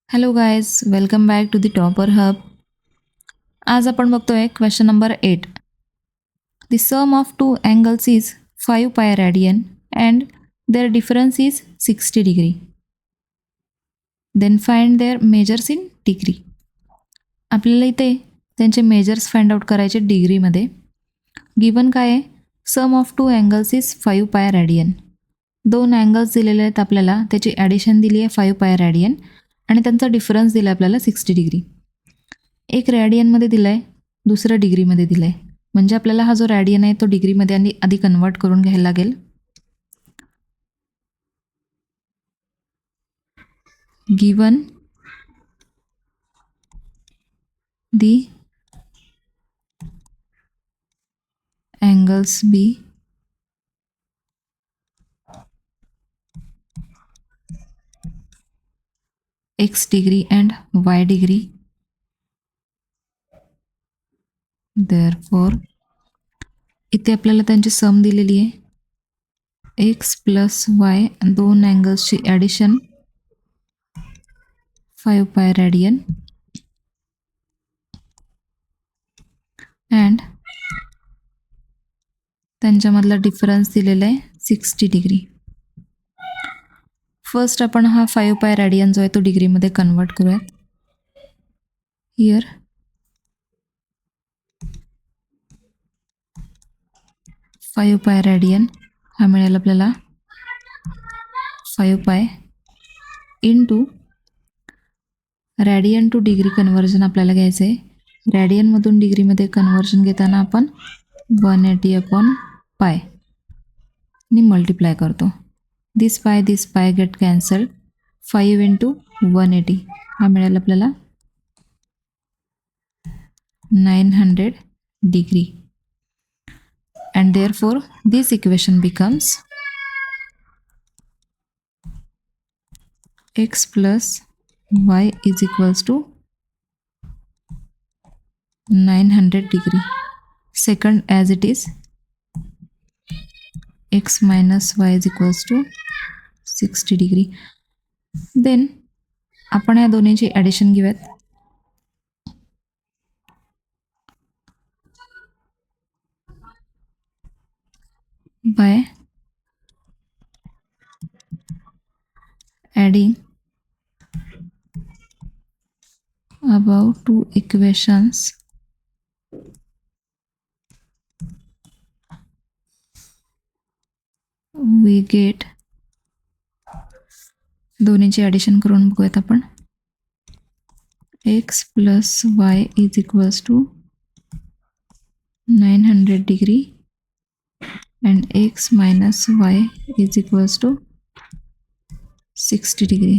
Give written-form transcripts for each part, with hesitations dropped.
Hello guys, welcome back to the Topper Hub. आज आपण बघतोय question number 8. The sum of two angles is 5 pi radian and their difference is 60 degree. Then find their measures in degree. आपल्याला इथे त्यांचे measures find out करायचे डिग्रीमध्ये. Given काय आहे? Sum of two angles is 5 pi radian. 2 angles दिलेले आहेत आपल्याला, त्याची ॲडिशन दिली आहे 5 पाय रॅडियन आणि त्यांचा डिफरन्स दिला आपल्याला 60 डिग्री. एक रॅडियनमध्ये दिला आहे, दुसरा डिग्रीमध्ये दिला आहे. म्हणजे आपल्याला हा जो रॅडियन आहे तो डिग्रीमध्ये आधी कन्वर्ट करून घ्यायला लागेल. Given the angles be x degree and y degree, therefore इथे आपल्याला त्यांची सम दिलेली आहे x प्लस y, 2 अँगल्सची ॲडिशन 5 पाय रॅडियन अँड त्यांच्यामधला डिफरन्स दिलेला आहे 60 डिग्री. फर्स्ट आपण हा 5 पाय रॅडियन जो आहे तो डिग्रीमध्ये कन्वर्ट करूयात. हियर 5 पाय रॅडियन हा मिळेल आपल्याला 5 pi into radian two degree conversion आपल्याला घ्यायचं आहे. रॅडियनमधून डिग्रीमध्ये कन्वर्जन घेताना आपण 180/पाय नि मल्टिप्लाय करतो. This pi gate cancelled. 5 into 180 हा मिळेल आपल्याला 900 degree. And therefore this equation becomes x plus y is equals to 900 degree. Second as it is x minus y is equals to 60 degree. Then आपण या दोन्हीची addition घेऊयात. By adding above two equations, we get, दोन्हीची addition करून बघूयात आपण. x plus y is equals to 900 degree and x minus y is equals to 60 degree.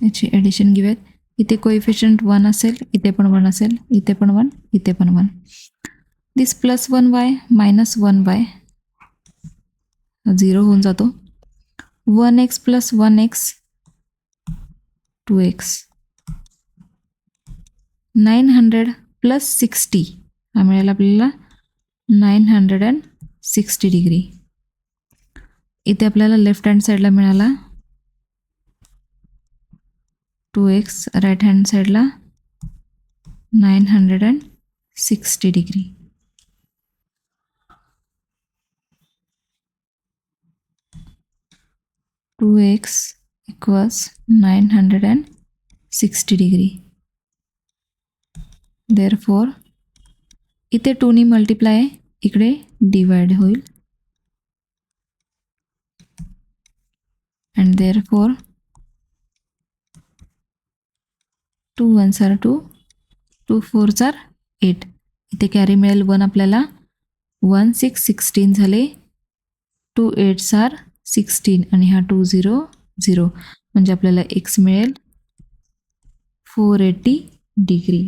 याची addition घेऊयात. इथे कोइफिशियंट 1 असेल, इथे पण 1 असेल, इथे पण 1, इथे पण 1. दिस प्लस 1y मायनस 1y 0 होऊन जातो. 1x plus 1x 2x. 900 plus 60 हा मिळेल आपल्याला 960 डिग्री. इथे आपल्याला लेफ्ट हँड साईडला मिळाला 2x, राईट हँड साईडला 960 degree. Two x equals 960 degree. Therefore इथे 2 मल्टिप्लाय, इकडे डिवाइड होईल. And therefore 2 1s are 2, 2 4s are 8. इथे कॅरी मिळेल 1 आपल्याला. 1 6 16 झाले. 2 8s are 16 आणि हा 2 0 0 म्हणजे आपल्याला x मिळेल 480 डिग्री.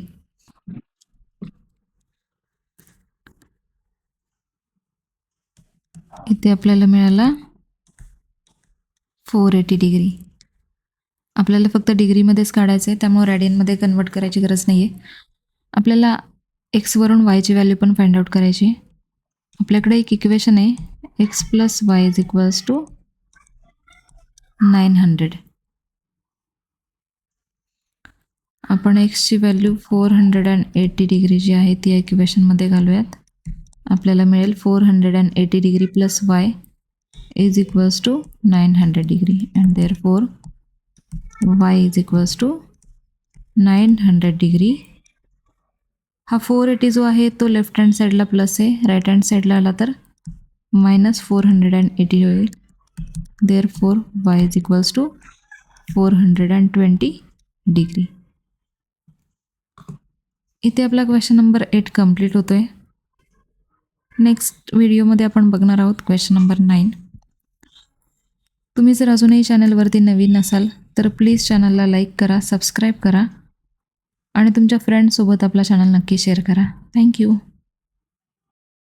इथे आपल्याला मिळाला 480 डिग्री. आपल्याला फक्त डिग्रीमध्येच काढायचं आहे, त्यामुळे रॅडियनमध्ये कन्वर्ट करायची गरज नाही आहे. आपल्याला एक्सवरून वायची व्हॅल्यू पण फाइंड आउट करायची आहे. आपल्याकडे एक इक्वेशन आहे x plus y is equals to 900. आपण एक्सची व्हॅल्यू 480 डिग्री जी आहे ती इक्वेशनमध्ये घालूयात. आपल्याला मिळेल 480 degree plus y is equals to 900 degree and therefore y is equals to 900 degree. हा 480 जो आहे तो लेफ्ट हँड साईडला प्लस आहे, राईट हँड साईडला आला तर -480 होईल. Therefore y is equals to 420 degree. इथे आपला क्वेश्चन नंबर 8 कंप्लीट होतो आहे. नेक्स्ट व्हिडिओमध्ये आपण बघणार आहोत क्वेश्चन नंबर 9. तुम्ही जर अजूनही चॅनलवरती नवीन नसाल तर प्लीज चॅनलला लाईक करा, सबस्क्राईब करा आणि तुमच्या फ्रेंड्ससोबत आपला चॅनल नक्की शेअर करा. थँक्यू.